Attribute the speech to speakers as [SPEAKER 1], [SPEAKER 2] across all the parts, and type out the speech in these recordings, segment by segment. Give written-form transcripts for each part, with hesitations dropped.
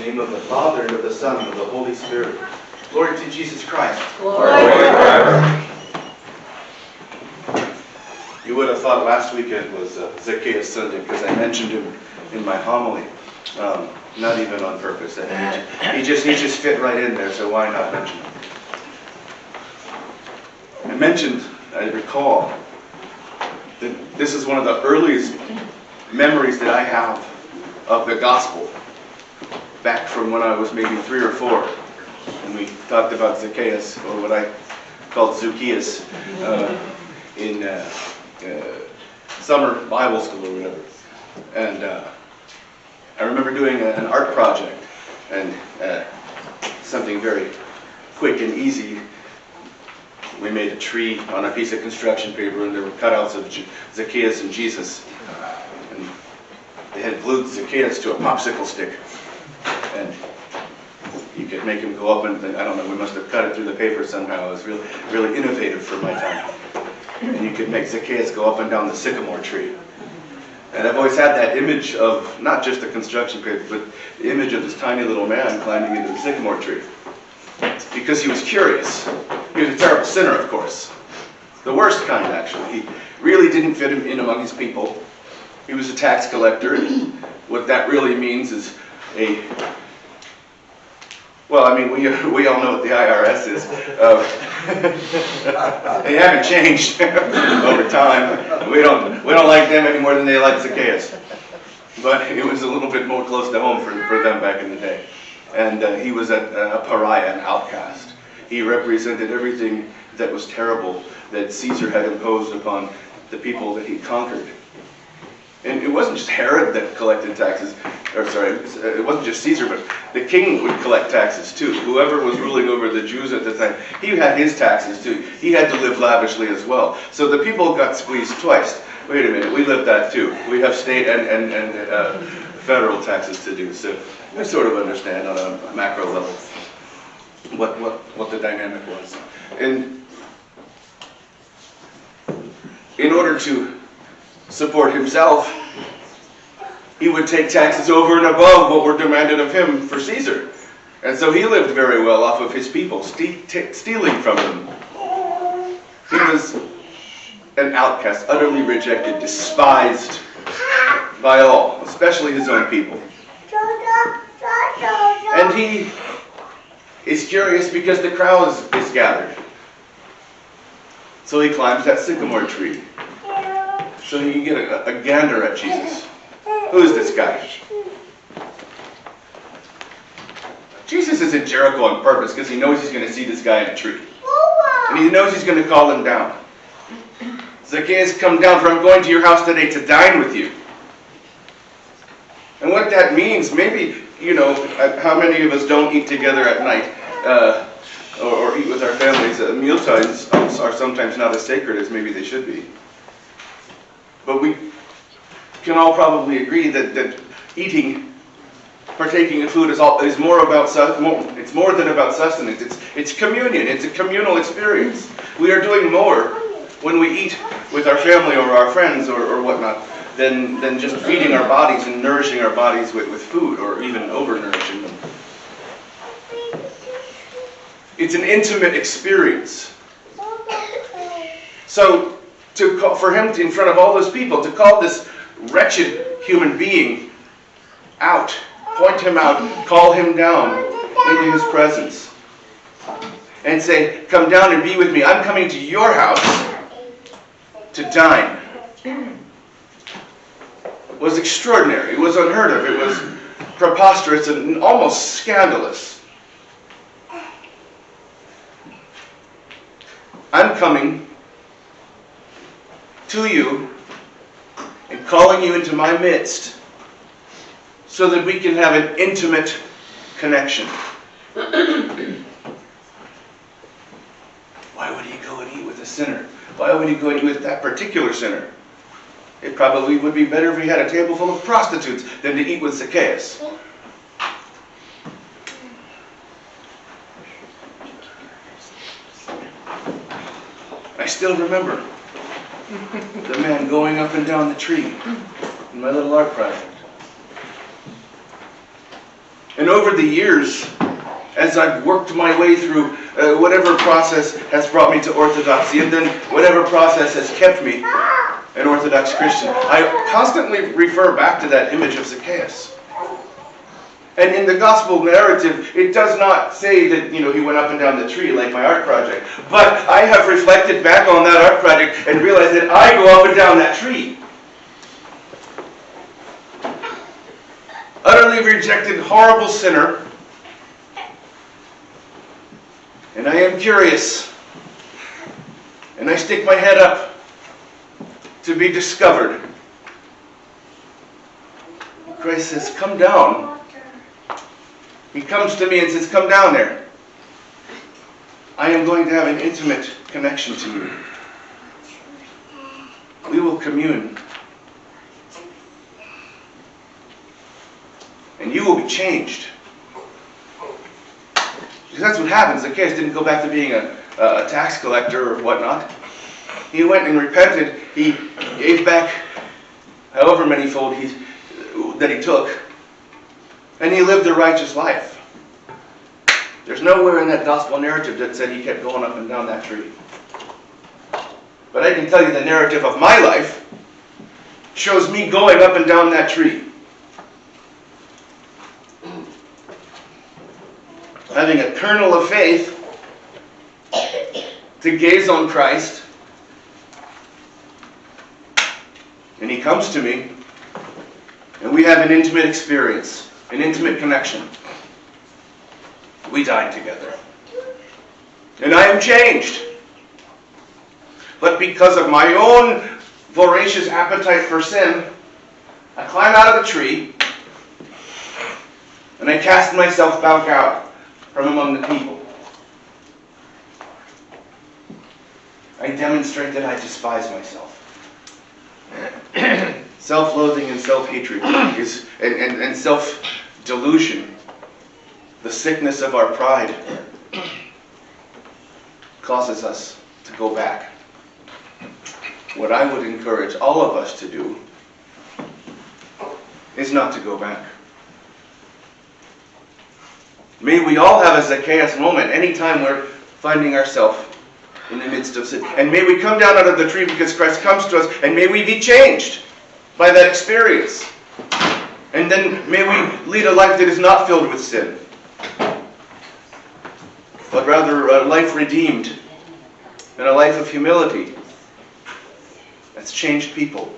[SPEAKER 1] name of the Father, and of the Son, and of the Holy Spirit. Glory to Jesus Christ.
[SPEAKER 2] Glory to Christ.
[SPEAKER 1] You would have thought last weekend was Zacchaeus Sunday because I mentioned him in my homily. Not even on purpose. He just fit right in there, so why not mention him? I recall, that this is one of the earliest memories that I have of the gospel, back from when I was maybe 3 or 4, and we talked about Zacchaeus, or what I called Zacchaeus, in summer Bible school or whatever. And I remember doing an art project, and something very quick and easy. We made a tree on a piece of construction paper, and there were cutouts of Zacchaeus and Jesus. And they had glued Zacchaeus to a popsicle stick. And you could make him go up and, I don't know, we must have cut it through the paper somehow. It was really, really innovative for my time. And you could make Zacchaeus go up and down the sycamore tree. And I've always had that image of, not just the construction paper, but the image of this tiny little man climbing into the sycamore tree. Because he was curious. He was a terrible sinner, of course. The worst kind, actually. He really didn't fit in among his people. He was a tax collector. And what that really means is well, I mean, we all know what the IRS is. They haven't changed over time. We don't like them any more than they like Zacchaeus. But it was a little bit more close to home for them back in the day. And he was a pariah, an outcast. He represented everything that was terrible that Caesar had imposed upon the people that he conquered. And it wasn't just Herod that collected taxes, it wasn't just Caesar, but the king would collect taxes too. Whoever was ruling over the Jews at the time, he had his taxes too. He had to live lavishly as well. So the people got squeezed twice. Wait a minute, we live that too. We have state and federal taxes to do. So we sort of understand on a macro level what the dynamic was. And in order to support himself, he would take taxes over and above what were demanded of him for Caesar. And so he lived very well off of his people, stealing from them. He was an outcast, utterly rejected, despised by all, especially his own people. And he is curious because the crowd is gathered. So he climbs that sycamore tree, so he can get a gander at Jesus. Who is this guy? Jesus is in Jericho on purpose because he knows he's going to see this guy in a tree. And he knows he's going to call him down. Zacchaeus, come down, for I'm going to your house today to dine with you. And what that means, maybe, how many of us don't eat together at night or eat with our families? Mealtimes are sometimes not as sacred as maybe they should be. But we can all probably agree that partaking of food is more it's more than about sustenance. It's communion. It's a communal experience. We are doing more when we eat with our family or our friends or whatnot than just feeding our bodies and nourishing our bodies with food or even over-nourishing them. It's an intimate experience. So for him in front of all those people to call this wretched human being out, point him out, call him down into his presence, and say, come down and be with me. I'm coming to your house to dine. It was extraordinary. It was unheard of. It was preposterous and almost scandalous. I'm coming to you and calling you into my midst so that we can have an intimate connection. Why would he go and eat with a sinner? Why would he go and eat with that particular sinner? It probably would be better if he had a table full of prostitutes than to eat with Zacchaeus. I still remember the man going up and down the tree in my little art project. And over the years, as I've worked my way through whatever process has brought me to Orthodoxy, and then whatever process has kept me an Orthodox Christian, I constantly refer back to that image of Zacchaeus. And in the gospel narrative, it does not say that, he went up and down the tree like my art project. But I have reflected back on that art project and realized that I go up and down that tree. Utterly rejected, horrible sinner. And I am curious. And I stick my head up to be discovered. Christ says, come down. He comes to me and says, come down there. I am going to have an intimate connection to you. We will commune. And you will be changed. Because that's what happens. Zacchaeus didn't go back to being a tax collector or whatnot. He went and repented. He gave back however many fold that he took. And he lived a righteous life. There's nowhere in that gospel narrative that said he kept going up and down that tree. But I can tell you the narrative of my life shows me going up and down that tree. Having a kernel of faith to gaze on Christ. And he comes to me, and we have an intimate experience, an intimate connection. We dine together. And I am changed. But because of my own voracious appetite for sin, I climb out of the tree, and I cast myself back out from among the people. I demonstrate that I despise myself. Self-loathing and self-hatred and self-delusion, the sickness of our pride, causes us to go back. What I would encourage all of us to do is not to go back. May we all have a Zacchaeus moment anytime we're finding ourselves in the midst of sin. And may we come down out of the tree because Christ comes to us, and may we be changed by that experience. And then may we lead a life that is not filled with sin, but rather a life redeemed and a life of humility that's changed people.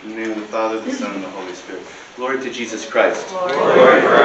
[SPEAKER 1] In the name of the Father, the Son, and the Holy Spirit. Glory to Jesus Christ.
[SPEAKER 2] Glory to Christ.